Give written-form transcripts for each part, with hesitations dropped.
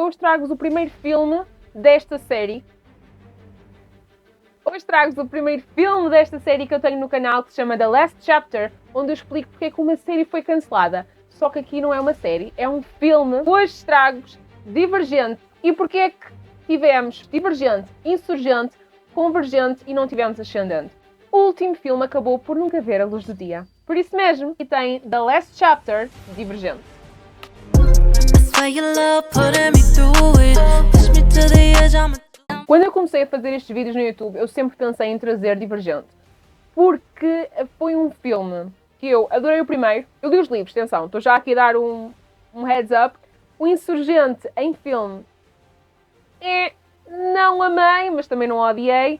hoje trago-vos o primeiro filme desta série. Que eu tenho no canal, que se chama The Last Chapter, onde eu explico porque é que uma série foi cancelada. Só que aqui não é uma série, é um filme. Hoje trago-vos Divergente. E porque é que tivemos Divergente, Insurgente, Convergente e não tivemos Ascendente? O último filme acabou por nunca ver a luz do dia. Por isso mesmo, e tem The Last Chapter, Divergente. Quando eu comecei a fazer estes vídeos no YouTube, eu sempre pensei em trazer Divergente. Porque foi um filme que eu adorei o primeiro. Eu li os livros, atenção, estou já aqui a dar um heads up. O Insurgente em filme não amei, mas também não odiei.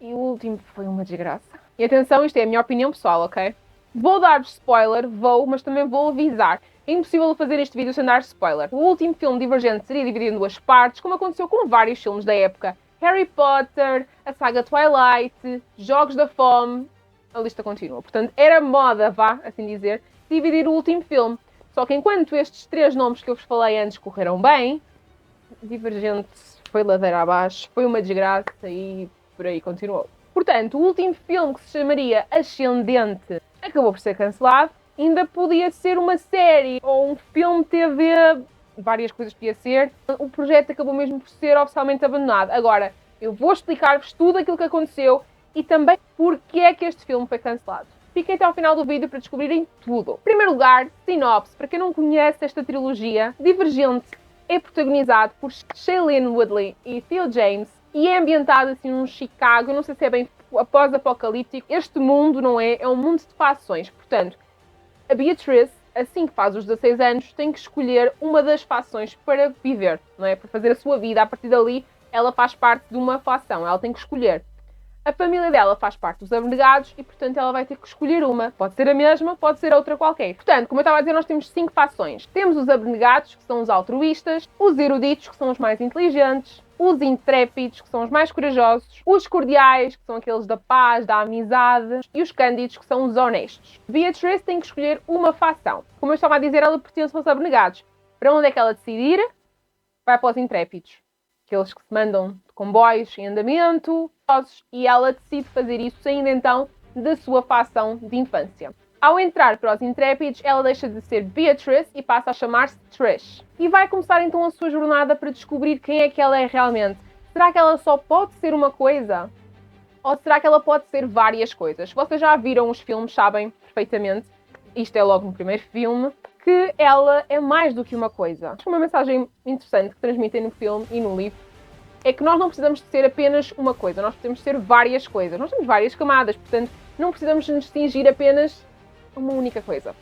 E o último foi uma desgraça. E atenção, isto é a minha opinião pessoal, ok? Vou dar-vos spoiler, mas também vou avisar. É impossível fazer este vídeo sem dar spoiler. O último filme Divergente seria dividido em duas partes, como aconteceu com vários filmes da época. Harry Potter, a saga Twilight, Jogos da Fome, a lista continua. Portanto, era moda, vá, assim dizer, dividir o último filme. Só que enquanto estes três nomes que eu vos falei antes correram bem, Divergente foi ladeira abaixo, foi uma desgraça e por aí continuou. Portanto, o último filme, que se chamaria Ascendente, acabou por ser cancelado. Ainda podia ser uma série ou um filme TV, várias coisas podia ser. O projeto acabou mesmo por ser oficialmente abandonado. Agora, eu vou explicar-vos tudo aquilo que aconteceu e também porque é que este filme foi cancelado. Fiquem até ao final do vídeo para descobrirem tudo. Em primeiro lugar, sinopse. Para quem não conhece esta trilogia, Divergente é protagonizado por Shailene Woodley e Theo James e é ambientado assim num Chicago, não sei se é bem pós-apocalíptico. Este mundo, não é? É um mundo de fações. Portanto, a Beatrice, assim que faz os 16 anos, tem que escolher uma das fações para viver, não é? Para fazer a sua vida. A partir dali, ela faz parte de uma fação. Ela tem que escolher. A família dela faz parte dos abnegados e, portanto, ela vai ter que escolher uma. Pode ser a mesma, pode ser outra qualquer. Portanto, como eu estava a dizer, nós temos 5 fações. Temos os abnegados, que são os altruístas, os eruditos, que são os mais inteligentes, os intrépidos, que são os mais corajosos, os cordiais, que são aqueles da paz, da amizade, e os cândidos, que são os honestos. Beatrice tem que escolher uma fação. Como eu estava a dizer, ela pertence aos abnegados. Para onde é que ela decidir? Vai para os intrépidos. Aqueles que se mandam de comboios em andamento, e ela decide fazer isso saindo então da sua fação de infância. Ao entrar para os intrépidos, ela deixa de ser Beatrice e passa a chamar-se Trish. E vai começar então a sua jornada para descobrir quem é que ela é realmente. Será que ela só pode ser uma coisa? Ou será que ela pode ser várias coisas? Vocês já viram os filmes, sabem perfeitamente, isto é logo no primeiro filme, que ela é mais do que uma coisa. Uma mensagem interessante que transmitem no filme e no livro é que nós não precisamos de ser apenas uma coisa, nós precisamos ser várias coisas. Nós temos várias camadas, portanto, não precisamos nos distinguir apenas uma única coisa.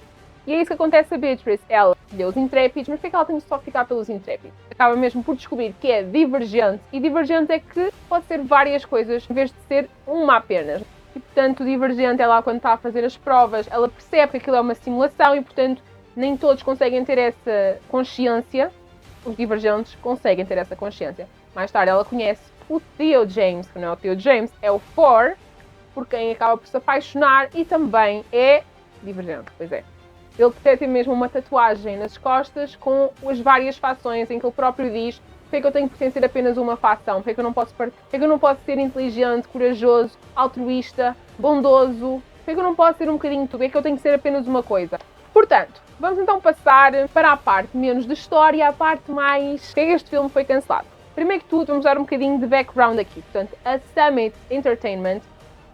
E é isso que acontece a Beatrice. Ela escolheu os intrépidos, mas por que ela tem de só ficar pelos intrépidos? Acaba mesmo por descobrir que é divergente, e divergente é que pode ser várias coisas, em vez de ser uma apenas. E, portanto, o divergente é lá quando está a fazer as provas, ela percebe que aquilo é uma simulação e, portanto, nem todos conseguem ter essa consciência. Os divergentes conseguem ter essa consciência. Mais tarde ela conhece o Theo James, que não é o Theo James, é o For, por quem acaba por se apaixonar e também é divergente, pois é. Ele tem mesmo uma tatuagem nas costas com as várias fações em que ele próprio diz porque é que eu tenho que pertencer apenas a uma fação, porque é que eu não posso ser inteligente, corajoso, altruísta, bondoso, porque é que eu não posso ser um bocadinho de tudo, porque é que eu tenho que ser apenas uma coisa. Portanto, vamos então passar para a parte menos de história, a parte mais porque é que este filme foi cancelado. Primeiro que tudo, vamos dar um bocadinho de background aqui. Portanto, a Summit Entertainment,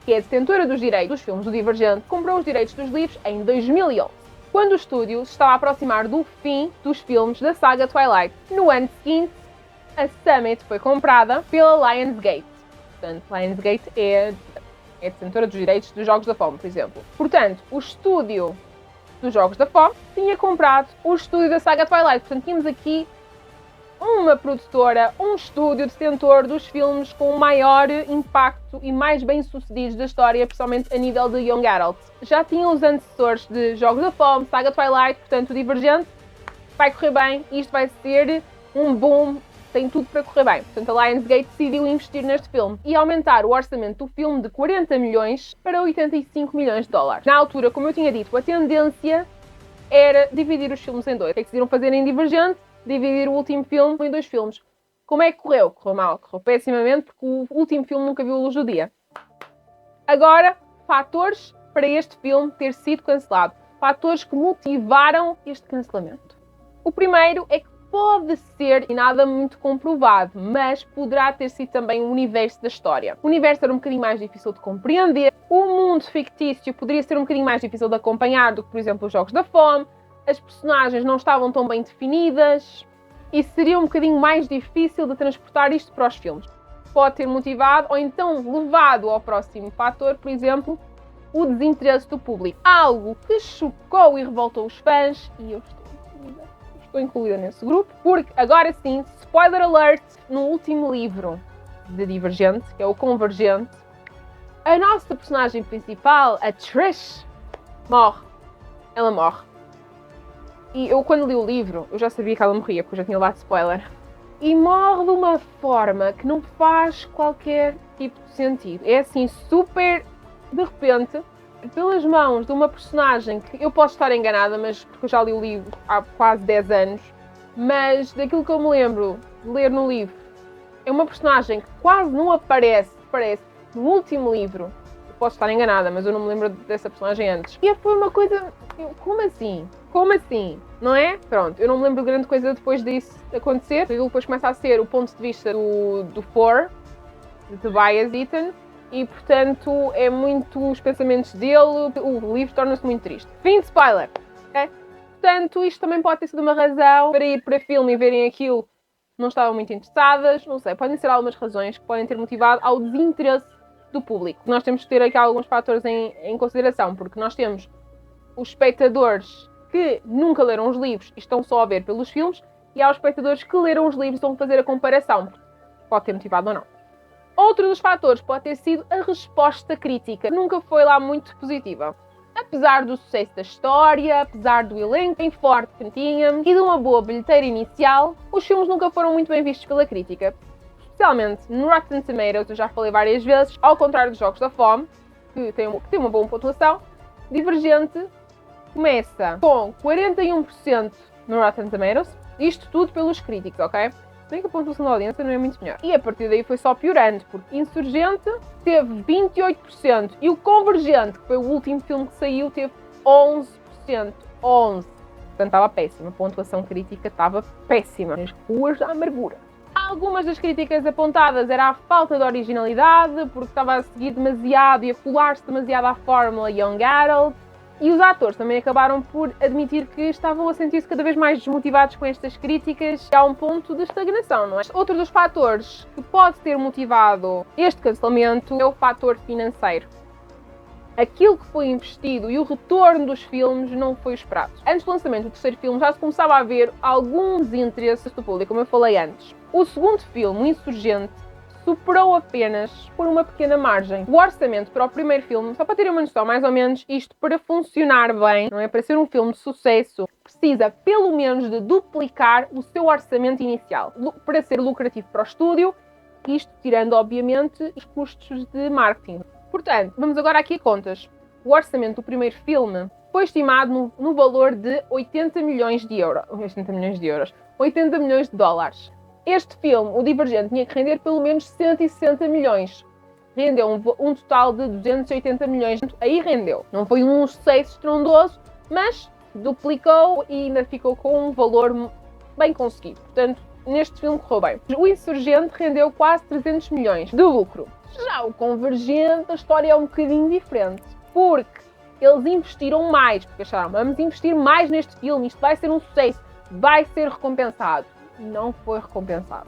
que é a detentora dos direitos dos filmes do Divergente, comprou os direitos dos livros em 2011, quando o estúdio se estava a aproximar do fim dos filmes da saga Twilight. No ano seguinte, a Summit foi comprada pela Lionsgate. Portanto, Lionsgate é a detentora dos direitos dos Jogos da Fome, por exemplo. Portanto, o estúdio dos Jogos da Fome tinha comprado o estúdio da saga Twilight. Portanto, tínhamos aqui uma produtora, um estúdio detentor dos filmes com o maior impacto e mais bem-sucedidos da história, principalmente a nível de Young Adult. Já tinham os antecessores de Jogos da Fome, saga Twilight, portanto o Divergente vai correr bem e isto vai ser um boom, tem tudo para correr bem. Portanto a Lionsgate decidiu investir neste filme e aumentar o orçamento do filme de 40 milhões para 85 milhões de dólares. Na altura, como eu tinha dito, a tendência era dividir os filmes em dois. O que é que decidiram fazer em Divergente? dividir o último filme em 2 filmes. Como é que correu? Correu mal, correu pessimamente, porque o último filme nunca viu a luz do dia. Agora, fatores para este filme ter sido cancelado. Fatores que motivaram este cancelamento. O primeiro é que pode ser, e nada muito comprovado, mas poderá ter sido também o universo da história. O universo era um bocadinho mais difícil de compreender, o mundo fictício poderia ser um bocadinho mais difícil de acompanhar do que, por exemplo, os Jogos da Fome, as personagens não estavam tão bem definidas e seria um bocadinho mais difícil de transportar isto para os filmes. Pode ter motivado ou então levado ao próximo fator, por exemplo, o desinteresse do público. Algo que chocou e revoltou os fãs, e eu estou incluída nesse grupo, porque agora sim, spoiler alert, no último livro de Divergente, que é o Convergente, a nossa personagem principal, a Trish, morre. Ela morre. E eu, quando li o livro, eu já sabia que ela morria, porque eu já tinha levado spoiler. E morre de uma forma que não faz qualquer tipo de sentido. É assim, super de repente, pelas mãos de uma personagem que eu posso estar enganada, mas porque eu já li o livro há quase 10 anos, mas daquilo que eu me lembro de ler no livro, é uma personagem que quase não aparece no último livro. Eu posso estar enganada, mas eu não me lembro dessa personagem antes. E foi uma coisa... Como assim? Como assim? Não é? Pronto, eu não me lembro de grande coisa depois disso acontecer. Aquilo depois começa a ser o ponto de vista do Four, de Tobias Eaton, e portanto é muito os pensamentos dele, o livro torna-se muito triste. Fim de spoiler, ok? Portanto, isto também pode ter sido uma razão para ir para filme e verem aquilo, não estavam muito interessadas, não sei, podem ser algumas razões que podem ter motivado ao desinteresse do público. Nós temos que ter aqui alguns fatores em consideração, porque nós temos os espectadores que nunca leram os livros e estão só a ver pelos filmes, e há os espectadores que leram os livros e estão a fazer a comparação. Pode ter motivado ou não. Outro dos fatores pode ter sido a resposta crítica. Nunca foi lá muito positiva. Apesar do sucesso da história, apesar do elenco bem forte que tínhamos e de uma boa bilheteira inicial, os filmes nunca foram muito bem vistos pela crítica. Especialmente no Rotten Tomatoes, eu já falei várias vezes, ao contrário dos Jogos da Fome, que tem uma boa pontuação, Divergente começa com 41% no Rotten Tomatoes, isto tudo pelos críticos, ok? Bem que a pontuação da audiência não é muito melhor. E a partir daí foi só piorando, porque Insurgente teve 28% e o Convergente, que foi o último filme que saiu, teve 11%. 11%. Portanto, estava péssima. A pontuação crítica estava péssima. Nas ruas da amargura. Algumas das críticas apontadas era a falta de originalidade, porque estava a seguir demasiado e a colar-se demasiado à fórmula Young Adult. E os atores também acabaram por admitir que estavam a sentir-se cada vez mais desmotivados com estas críticas. Há um ponto de estagnação, não é? Outro dos fatores que pode ter motivado este cancelamento é o fator financeiro. Aquilo que foi investido e o retorno dos filmes não foi esperado. Antes do lançamento do terceiro filme já se começava a ver alguns interesses do público, como eu falei antes. O segundo filme, O Insurgente, superou apenas por uma pequena margem. O orçamento para o primeiro filme, só para terem uma noção, mais ou menos, isto para funcionar bem, não é? Para ser um filme de sucesso, precisa pelo menos de duplicar o seu orçamento inicial, para ser lucrativo para o estúdio, isto tirando, obviamente, os custos de marketing. Portanto, vamos agora aqui a contas. O orçamento do primeiro filme foi estimado no valor de 80 milhões de euros. 80 milhões de dólares. Este filme, o Divergente, tinha que render pelo menos 160 milhões. Rendeu um total de 280 milhões. Aí rendeu. Não foi um sucesso estrondoso, mas duplicou e ainda ficou com um valor bem conseguido. Portanto, neste filme correu bem. O Insurgente rendeu quase 300 milhões de lucro. Já o Convergente, a história é um bocadinho diferente. Porque eles investiram mais. Porque acharam, vamos investir mais neste filme. Isto vai ser um sucesso. Vai ser recompensado. Não foi recompensado.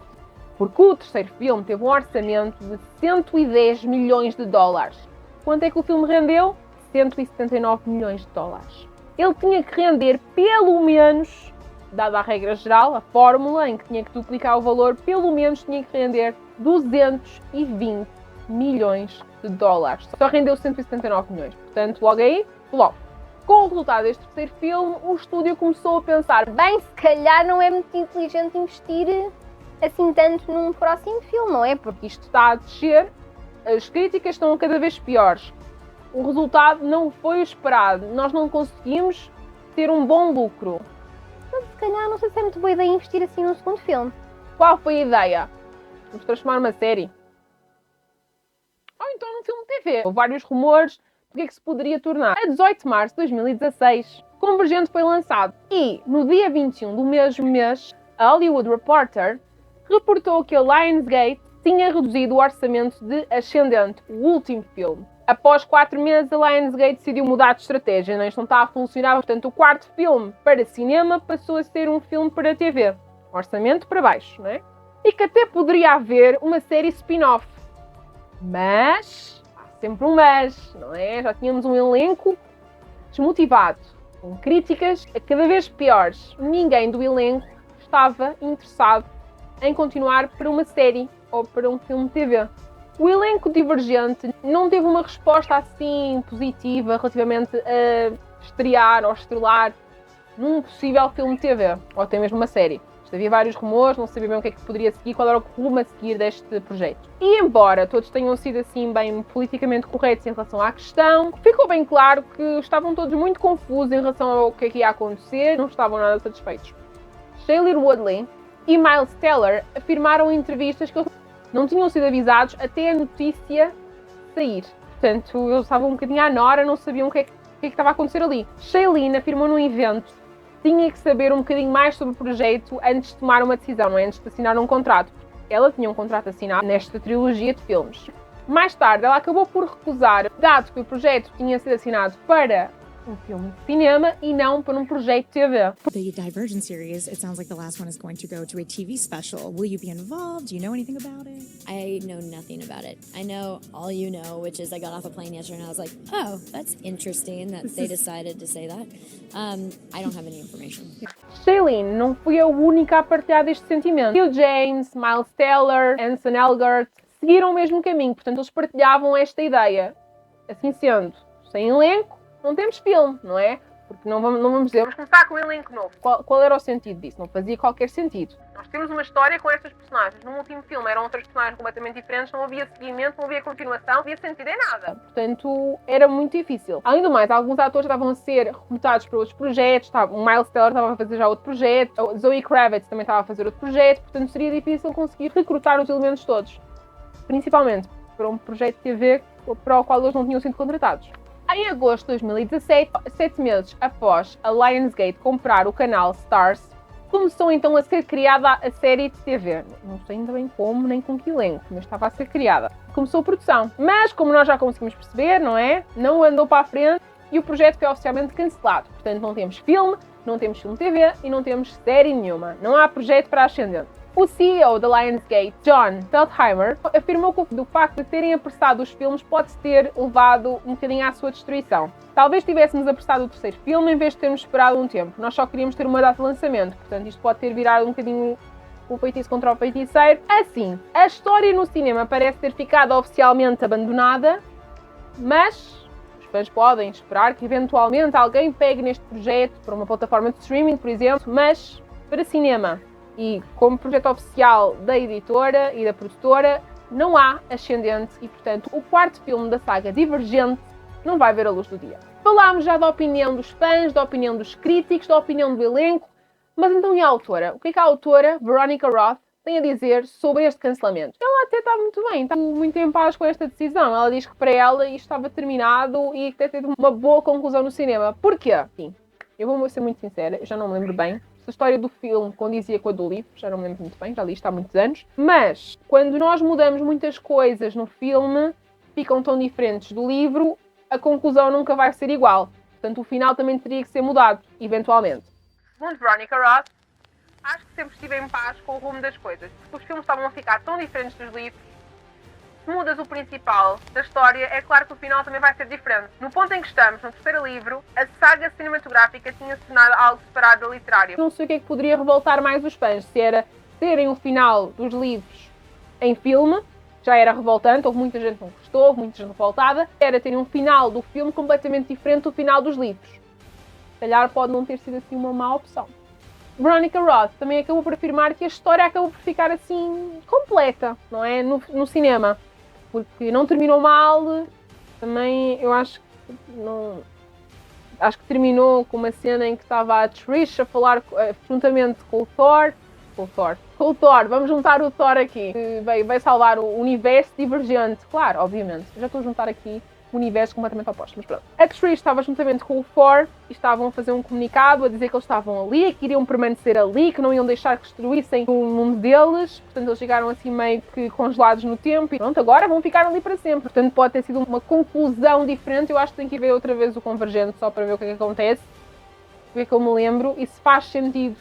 Porque o terceiro filme teve um orçamento de 110 milhões de dólares. Quanto é que o filme rendeu? 179 milhões de dólares. Ele tinha que render pelo menos, dada a regra geral, a fórmula em que tinha que duplicar o valor, pelo menos tinha que render 220 milhões de dólares. Só rendeu 179 milhões. Portanto, logo aí, logo. Com o resultado deste terceiro filme, o estúdio começou a pensar: bem, se calhar não é muito inteligente investir assim tanto num próximo filme, não é? Porque isto está a descer, as críticas estão cada vez piores. O resultado não foi o esperado. Nós não conseguimos ter um bom lucro. Então, se calhar não sei se é muito boa ideia investir assim num segundo filme. Qual foi a ideia? Vamos transformar numa série? Ou então num filme de TV. Houve vários rumores do que é que se poderia tornar. A 18 de março de 2016, Convergente foi lançado. E, no dia 21 do mesmo mês, a Hollywood Reporter reportou que a Lionsgate tinha reduzido o orçamento de Ascendente, o último filme. Após 4 meses, a Lionsgate decidiu mudar de estratégia, não? Isto não está a funcionar, portanto o quarto filme para cinema passou a ser um filme para TV. Orçamento para baixo, não é? E que até poderia haver uma série spin-off. Mas, há sempre um mas, não é? Já tínhamos um elenco desmotivado, com críticas a cada vez piores. Ninguém do elenco estava interessado em continuar para uma série ou para um filme de TV. O elenco Divergente não teve uma resposta assim positiva relativamente a estrear ou estrelar num possível filme de TV, ou até mesmo uma série. Havia vários rumores, não sabia bem o que é que poderia seguir, qual era o rumo a seguir deste projeto. E embora todos tenham sido assim bem politicamente corretos em relação à questão, ficou bem claro que estavam todos muito confusos em relação ao que é que ia acontecer, não estavam nada satisfeitos. Shailene Woodley e Miles Teller afirmaram em entrevistas que eles não tinham sido avisados até a notícia sair. Portanto, eles estavam um bocadinho à nora, não sabiam o que é que estava a acontecer ali. Shailene afirmou num evento que tinha que saber um bocadinho mais sobre o projeto antes de tomar uma decisão, não é? Antes de assinar um contrato. Ela tinha um contrato assinado nesta trilogia de filmes. Mais tarde, ela acabou por recusar, dado que o projeto tinha sido assinado para um filme de cinema e não para um projeto de TV. The Divergent series, it sounds like the last one is going to go to a TV special. Will you be involved? Do you know anything about it? I know nothing about it. I know all you know, which is I got off a plane yesterday and I was like, oh, that's interesting that they decided to say that. I don't have any information. Shailene não foi a única a partilhar deste sentimento. Bill James, Miles Teller, Anson Elgort seguiram o mesmo caminho, portanto eles partilhavam esta ideia. Assim sendo, sem elenco, não temos filme, não é? Porque não vamos dizer, vamos começar com um elenco novo. Qual era o sentido disso? Não fazia qualquer sentido. Nós temos uma história com estas personagens. No último filme eram outras personagens completamente diferentes, não havia seguimento, não havia continuação, não havia sentido em nada. Portanto, era muito difícil. Além do mais, alguns atores estavam a ser recrutados para outros projetos. O Miles Teller estava a fazer já outro projeto, a Zoe Kravitz também estava a fazer outro projeto, portanto seria difícil conseguir recrutar os elementos todos. Principalmente para um projeto de TV para o qual eles não tinham sido contratados. Em agosto de 2017, 7 meses após a Lionsgate comprar o canal Starz, começou então a ser criada a série de TV. Não sei ainda bem como, nem com que elenco, mas estava a ser criada. Começou a produção. Mas, como nós já conseguimos perceber, não é? Não andou para a frente e o projeto foi oficialmente cancelado. Portanto, não temos filme, não temos filme TV e não temos série nenhuma. Não há projeto para Ascendente. O CEO da Lionsgate, John Feldheimer, afirmou que o facto de terem apressado os filmes pode ter levado um bocadinho à sua destruição. Talvez tivéssemos apressado o terceiro filme em vez de termos esperado um tempo. Nós só queríamos ter uma data de lançamento, portanto isto pode ter virado um bocadinho o feitiço contra o feiticeiro. Assim, a história no cinema parece ter ficado oficialmente abandonada, mas os fãs podem esperar que eventualmente alguém pegue neste projeto para uma plataforma de streaming, por exemplo, mas para cinema. E como projeto oficial da editora e da produtora, não há Ascendente e, portanto, o quarto filme da saga Divergente não vai ver a luz do dia. Falámos já da opinião dos fãs, da opinião dos críticos, da opinião do elenco, mas então e a autora? O que é que a autora, Veronica Roth, tem a dizer sobre este cancelamento? Ela até está muito bem, está muito em paz com esta decisão. Ela diz que para ela isto estava terminado e que teve uma boa conclusão no cinema. Porquê? Sim, eu vou ser muito sincera, eu já não me lembro bem. A história do filme condizia com a do livro, já não me lembro muito bem, já li isto há muitos anos. Mas, quando nós mudamos muitas coisas no filme, ficam tão diferentes do livro, a conclusão nunca vai ser igual. Portanto, o final também teria que ser mudado, eventualmente. Segundo Veronica Roth, acho que sempre estive em paz com o rumo das coisas, porque os filmes estavam a ficar tão diferentes dos livros. Se mudas o principal da história, é claro que o final também vai ser diferente. No ponto em que estamos, no terceiro livro, a saga cinematográfica tinha se tornado algo separado da literária. Não sei o que é que poderia revoltar mais os fãs, se era terem o final dos livros em filme, já era revoltante, houve muita gente que não gostou, houve muita gente revoltada, era terem um final do filme completamente diferente do final dos livros. Se calhar pode não ter sido assim uma má opção. Veronica Roth também acabou por afirmar que a história acabou por ficar assim completa, não é? No cinema. Porque não terminou mal, também eu acho que não Acho que terminou com uma cena em que estava a Trish a falar juntamente com o Thor. Com o Thor, vamos juntar o Thor aqui, que vai salvar o universo divergente. Claro, obviamente. Já estou a juntar aqui universos completamente opostos, mas pronto. A Trish estava juntamente com o Thor e estavam a fazer um comunicado a dizer que eles estavam ali, que iriam permanecer ali, que não iam deixar que destruíssem o mundo deles. Portanto, eles chegaram assim meio que congelados no tempo e pronto, agora vão ficar ali para sempre. Portanto, pode ter sido uma conclusão diferente. Eu acho que tenho que ver outra vez o Convergente só para ver o que é que acontece, ver que eu me lembro e se faz sentido.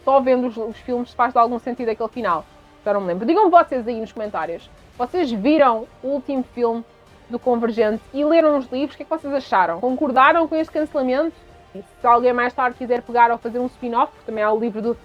Só vendo os filmes se faz de algum sentido aquele final. Já não me lembro. Digam vocês aí nos comentários. Vocês viram o último filme do Convergente e leram os livros? O que é que vocês acharam? Concordaram com este cancelamento? E se alguém mais tarde quiser pegar ou fazer um spin-off, também há o livro do...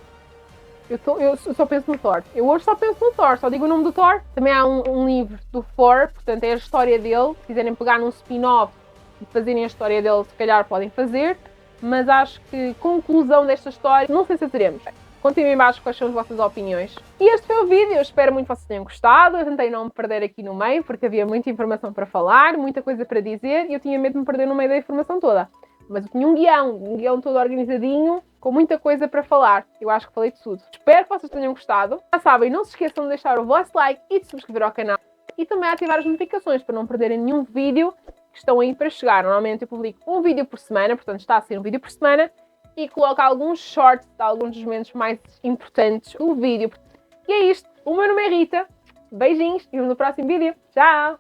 Eu só penso no Thor. Eu hoje só penso no Thor, só digo o nome do Thor. Também há um livro do Thor, portanto é a história dele. Se quiserem pegar num spin-off e fazerem a história dele, se calhar podem fazer. Mas acho que conclusão desta história, não sei se teremos. Contem em baixo quais são as vossas opiniões. E este foi o vídeo, eu espero muito que vocês tenham gostado. Eu tentei não me perder aqui no meio, porque havia muita informação para falar, muita coisa para dizer, e eu tinha medo de me perder no meio da informação toda. Mas eu tinha um guião todo organizadinho, com muita coisa para falar. Eu acho que falei de tudo. Espero que vocês tenham gostado. Já sabem, não se esqueçam de deixar o vosso like e de subscrever ao canal. E também ativar as notificações para não perderem nenhum vídeo que estão aí para chegar. Normalmente eu publico um vídeo por semana, portanto está a ser um vídeo por semana, e coloco alguns shorts de alguns dos momentos mais importantes do vídeo. E é isto. O meu nome é Rita. Beijinhos e vemos no próximo vídeo. Tchau!